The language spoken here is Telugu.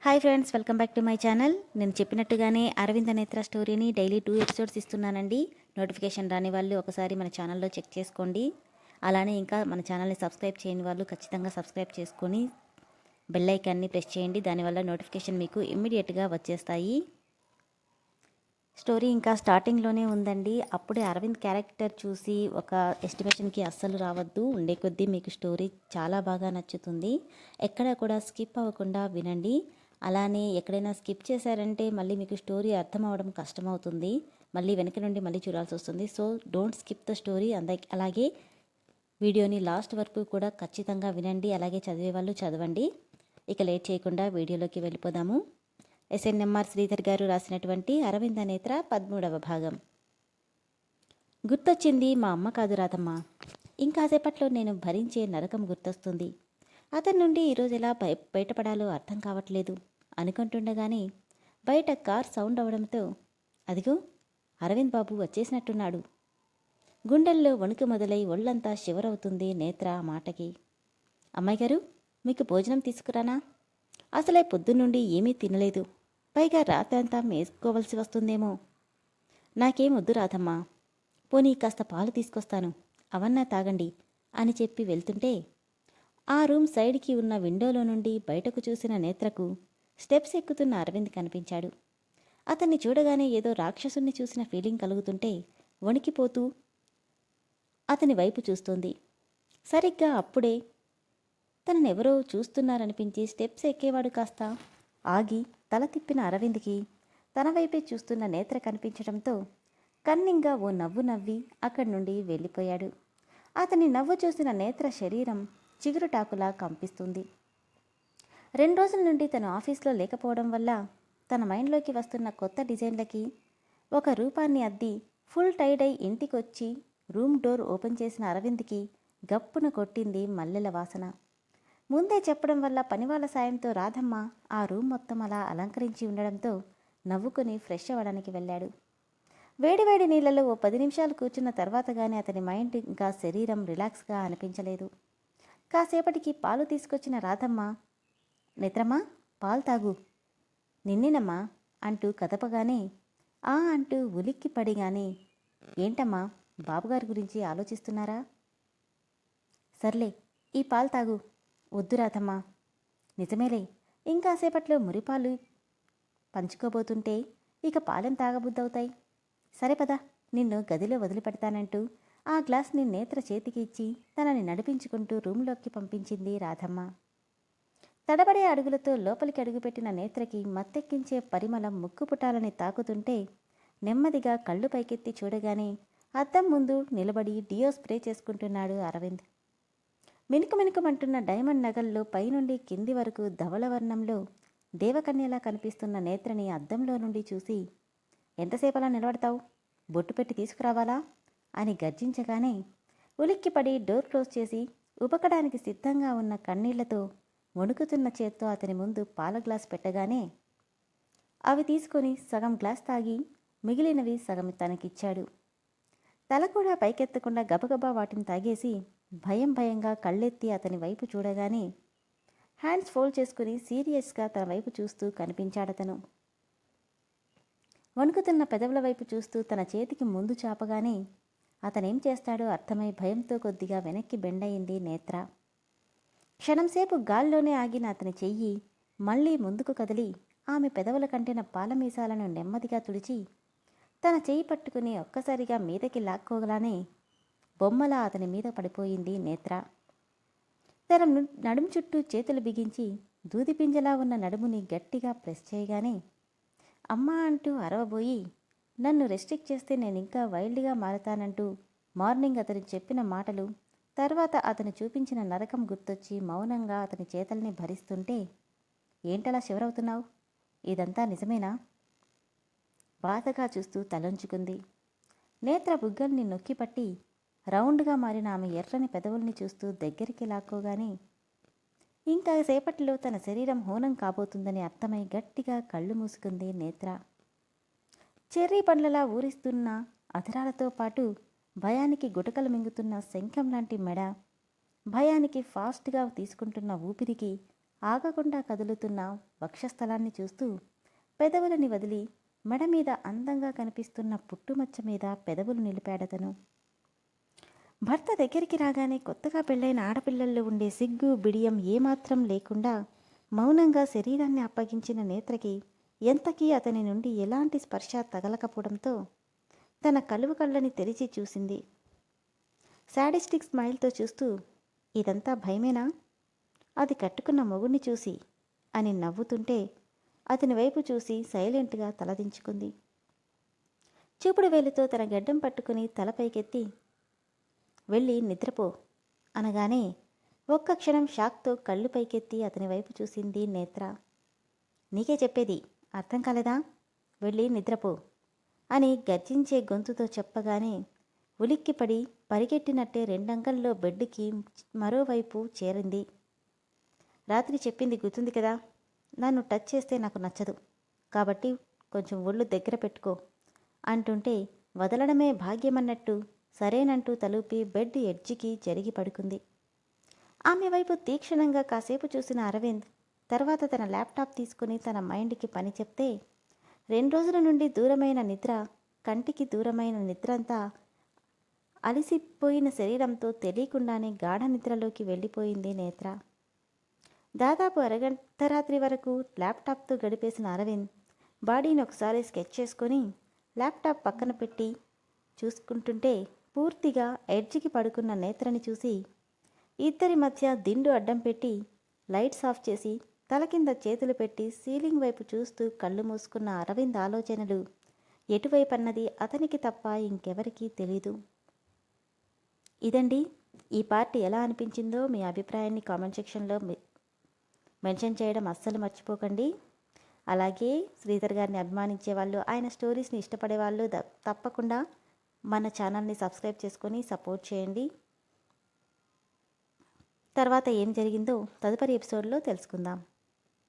Hi friends, welcome back to my channel. నేను చెప్పినట్టుగానే అరవింద నేత్ర స్టోరీని డైలీ 2 ఎపిసోడ్స్ ఇస్తున్నానండి. నోటిఫికేషన్ రాని వాళ్ళు ఒకసారి మన ఛానల్లో చెక్ చేసుకోండి. అలానే ఇంకా మన ఛానల్ని సబ్స్క్రైబ్ చేయని వాళ్ళు ఖచ్చితంగా సబ్స్క్రైబ్ చేసుకొని బెల్ ఐకాన్ని ప్రెస్ చేయండి. దానివల్ల నోటిఫికేషన్ మీకు ఇమ్మీడియట్గా వచ్చేస్తాయి. స్టోరీ ఇంకా స్టార్టింగ్లోనే ఉందండి. అప్పుడే అరవింద్ క్యారెక్టర్ చూసి ఒక ఎస్టిమేషన్కి అస్సలు రావద్దు. ఉండే కొద్దీ మీకు స్టోరీ చాలా బాగా నచ్చుతుంది. ఎక్కడ కూడా స్కిప్ అవ్వకుండా వినండి. అలానే ఎక్కడైనా స్కిప్ చేశారంటే మళ్ళీ మీకు స్టోరీ అర్థం అవ్వడం కష్టమవుతుంది. మళ్ళీ వెనక నుండి మళ్ళీ చూడాల్సి వస్తుంది. So don't skip the story. అలాగే వీడియోని లాస్ట్ వరకు కూడా ఖచ్చితంగా వినండి. అలాగే చదివే వాళ్ళు చదవండి. ఇక లేట్ చేయకుండా వీడియోలోకి వెళ్ళిపోదాము. ఎస్ఎన్ఎంఆర్ శ్రీధర్ గారు రాసినటువంటి అరవింద నేత్ర 13వ భాగం. గుర్తొచ్చింది మా అమ్మ కాదు రాధమ్మ. ఇంకాసేపట్లో నేను భరించే నరకం గుర్తొస్తుంది. అతని నుండి ఈరోజు ఎలా బయటపడాలో అర్థం కావట్లేదు అనుకుంటుండగానే బయట కార్ సౌండ్ అవడంతో అదిగో అరవింద్ బాబు వచ్చేసినట్టున్నాడు. గుండెల్లో వణుకు మొదలై ఒళ్ళంతా శివరవుతుంది నేత్ర మాటకి. అమ్మాయి గారు, మీకు భోజనం తీసుకురానా? అసలే పొద్దున్నుండి ఏమీ తినలేదు. పైగా రాత్రంతా మేసుకోవలసి వస్తుందేమో. నాకేం వద్దు రాధమ్మా, పోనీ కాస్త పాలు తీసుకొస్తాను, అవన్నా తాగండి అని చెప్పి వెళ్తుంటే ఆ రూమ్ సైడ్కి ఉన్న విండోలో నుండి బయటకు చూసిన నేత్రకు స్టెప్స్ ఎక్కుతున్న అరవింద్ కనిపించాడు. అతన్ని చూడగానే ఏదో రాక్షసుని చూసిన ఫీలింగ్ కలుగుతుంటే వణికిపోతూ అతని వైపు చూస్తోంది. సరిగ్గా అప్పుడే తననెవరో చూస్తున్నారనిపించి స్టెప్స్ ఎక్కేవాడు కాస్త ఆగి తల తిప్పిన అరవింద్కి తన వైపే చూస్తున్న నేత్ర కనిపించడంతో కన్నింగా ఓ నవ్వు నవ్వి అక్కడి నుండి వెళ్ళిపోయాడు. అతని నవ్వు చూసిన నేత్ర శరీరం చిగురుటాకులా కంపిస్తుంది. 2 రోజుల నుండి తను ఆఫీస్లో లేకపోవడం వల్ల తన మైండ్లోకి వస్తున్న కొత్త డిజైన్లకి ఒక రూపాన్ని అద్ది ఫుల్ టైడ్ అయి ఇంటికొచ్చి రూమ్ డోర్ ఓపెన్ చేసిన అరవింద్కి గప్పున కొట్టింది మల్లెల వాసన. ముందే చెప్పడం వల్ల పనివాళ్ళ సాయంతో రాధమ్మ ఆ రూమ్ మొత్తం అలా అలంకరించి ఉండడంతో నవ్వుకుని ఫ్రెష్ అవ్వడానికి వెళ్ళాడు. వేడివేడి నీళ్లలో ఓ 10 నిమిషాలు కూర్చున్న తర్వాత కానీ అతని మైండ్ ఇంకా శరీరం రిలాక్స్గా అనిపించలేదు. కాసేపటికి పాలు తీసుకొచ్చిన రాధమ్మ, నేత్రమ్మా పాలు తాగు, నిన్నేనమ్మా అంటూ కదపగానే ఆ అంటూ ఉలిక్కి పడిగానే, ఏంటమ్మా బాబుగారి గురించి ఆలోచిస్తున్నారా? సర్లే ఈ పాలు తాగు. వద్దు రాధమ్మా. నిజమేలే, ఇంకాసేపట్లో మురిపాలు పంచుకోబోతుంటే ఇక పాలెం తాగబుద్దవుతాయి. సరే పద, నిన్ను గదిలో వదిలిపెడతానంటూ ఆ గ్లాస్ని నేత్ర చేతికి ఇచ్చి తనని నడిపించుకుంటూ రూంలోకి పంపించింది రాధమ్మ. తడబడే అడుగులతో లోపలికి అడుగుపెట్టిన నేత్రకి మత్తెక్కించే పరిమళం ముక్కుపుటాలని తాకుతుంటే నెమ్మదిగా కళ్ళు పైకెత్తి చూడగానే అద్దం ముందు నిలబడి డియో స్ప్రే చేసుకుంటున్నాడు అరవింద్. మినుకు మినుకుమంటున్న డైమండ్ నగల్లో పైనుండి కింది వరకు ధవళవర్ణంలో దేవకన్యలా కనిపిస్తున్న నేత్రని అద్దంలో నుండి చూసి, ఎంతసేపలా నిలబడతావు, బొట్టు పెట్టి తీసుకురావాలా అని గర్జించగానే ఉలిక్కిపడి డోర్ క్లోజ్ చేసి ఉబకడానికి సిద్ధంగా ఉన్న కన్నీళ్లతో వణుకుతున్న చేత్తో అతని ముందు పాల గ్లాస్ పెట్టగానే అవి తీసుకొని సగం గ్లాస్ తాగి మిగిలినవి సగం తనకిచ్చాడు. తల కూడా పైకెత్తకుండా గబగబా వాటిని తాగేసి భయంగా కళ్ళెత్తి అతని వైపు చూడగానే హ్యాండ్స్ ఫోల్డ్ చేసుకుని సీరియస్గా తన వైపు చూస్తూ కనిపించాడతను. వణుకుతున్న పెదవుల వైపు చూస్తూ తన చేతికి ముందు చాపగానే అతనేం చేస్తాడో అర్థమై భయంతో కొద్దిగా వెనక్కి బెండయింది నేత్ర. క్షణంసేపు గాల్లోనే ఆగిన అతని చెయ్యి మళ్లీ ముందుకు కదిలి ఆమె పెదవుల కంటిన పాలమీసాలను నెమ్మదిగా తుడిచి తన చెయ్యి పట్టుకుని ఒక్కసారిగా మీదకి లాక్కోగలానే బొమ్మలా అతని మీద పడిపోయింది నేత్ర. తన నడుము చుట్టూ చేతులు బిగించి దూదిపింజలా ఉన్న నడుముని గట్టిగా ప్రెస్ చేయగానే అమ్మా అంటూ అరవబోయి, నన్ను రెస్ట్రిక్ట్ చేస్తే నేనింకా వైల్డ్గా మారతానంటూ మార్నింగ్ అతను చెప్పిన మాటలు, తర్వాత అతను చూపించిన నరకం గుర్తొచ్చి మౌనంగా అతని చేతల్ని భరిస్తుంటే, ఏంటలా శివరవుతున్నావు, ఇదంతా నిజమేనా? బాధగా చూస్తూ తలొంచుకుంది. నేత్ర బుగ్గల్ని నొక్కిపట్టి రౌండ్గా మారిన ఆమె ఎర్రని పెదవుల్ని చూస్తూ దగ్గరికి లాక్కోగానే ఇంకా సేపట్లో తన శరీరం హోనం కాబోతుందని అర్థమై గట్టిగా కళ్ళు మూసుకుంది నేత్ర. చెర్రీ పండ్లలా ఊరిస్తున్న అధరాలతో పాటు భయానికి గుటకలు మింగుతున్న శంఖం లాంటి మెడ, భయానికి ఫాస్ట్గా తీసుకుంటున్న ఊపిరికి ఆగకుండా కదులుతున్న వక్షస్థలాన్ని చూస్తూ పెదవులని వదిలి మెడ మీద అందంగా కనిపిస్తున్న పుట్టుమచ్చ మీద పెదవులు నిలిపాడతను. భర్త దగ్గరికి రాగానే కొత్తగా పెళ్ళైన ఆడపిల్లల్లో ఉండే సిగ్గు బిడియం ఏమాత్రం లేకుండా మౌనంగా శరీరాన్ని అప్పగించిన నేత్రకి ఎంతకీ అతని నుండి ఎలాంటి స్పర్శ తగలకపోవడంతో తన కలువ కళ్ళని తెరిచి చూసింది. శాడిస్టిక్ స్మైల్తో చూస్తూ, ఇదంతా భయమేనా? అది కట్టుకున్న మొగుణ్ణి చూసి అని నవ్వుతుంటే అతని వైపు చూసి సైలెంట్గా తలదించుకుంది. చూపుడు వేలుతో తన గడ్డం పట్టుకుని తలపైకెత్తి వెళ్ళి నిద్రపో అనగానే ఒక్క క్షణం షాక్తో కళ్ళు పైకెత్తి అతని వైపు చూసింది నేత్ర. నీకే చెప్పేది అర్థం కాలేదా? వెళ్ళి నిద్రపో అని గర్జించే గొంతుతో చెప్పగానే ఉలిక్కిపడి పరిగెట్టినట్టే రెండంగల్లో బెడ్డుకి మరోవైపు చేరింది. రాత్రి చెప్పింది గుర్తుంది కదా, నన్ను టచ్ చేస్తే నాకు నచ్చదు, కాబట్టి కొంచెం ఒళ్ళు దగ్గర పెట్టుకో అంటుంటే వదలడమే భాగ్యమన్నట్టు సరేనంటూ తలూపి బెడ్ ఎడ్జికి జరిగి పడుకుంది. ఆమె వైపు తీక్షణంగా కాసేపు చూసిన అరవింద్ తర్వాత తన ల్యాప్టాప్ తీసుకుని తన మైండ్కి పని చెప్తే 2 రోజుల నుండి దూరమైన నిద్ర, కంటికి దూరమైన నిద్రంతా అలిసిపోయిన శరీరంతో తెలియకుండానే గాఢ నిద్రలోకి వెళ్ళిపోయింది నేత్ర. దాదాపు అర్ధరాత్రి వరకు ల్యాప్టాప్తో గడిపేసిన అరవింద్ బాడీని ఒకసారి స్కెచ్ చేసుకొని ల్యాప్టాప్ పక్కన పెట్టి చూసుకుంటుంటే పూర్తిగా ఎడ్జికి పడుకున్న నేత్రని చూసి ఇద్దరి మధ్య దిండు అడ్డం పెట్టి లైట్స్ ఆఫ్ చేసి తల కింద చేతులు పెట్టి సీలింగ్ వైపు చూస్తూ కళ్ళు మూసుకున్న అరవింద్ ఆలోచనలు ఎటువైపన్నది అతనికి తప్ప ఇంకెవరికీ తెలీదు. ఇదండి ఈ పార్ట్ ఎలా అనిపించిందో మీ అభిప్రాయాన్ని కామెంట్ సెక్షన్లో మెన్షన్ చేయడం అస్సలు మర్చిపోకండి. అలాగే శ్రీధర్ గారిని అభిమానించే వాళ్ళు, ఆయన స్టోరీస్ని ఇష్టపడే వాళ్ళు తప్పకుండా మన ఛానల్ని సబ్స్క్రైబ్ చేసుకొని సపోర్ట్ చేయండి. తర్వాత ఏం జరిగిందో తదుపరి ఎపిసోడ్లో తెలుసుకుందాం.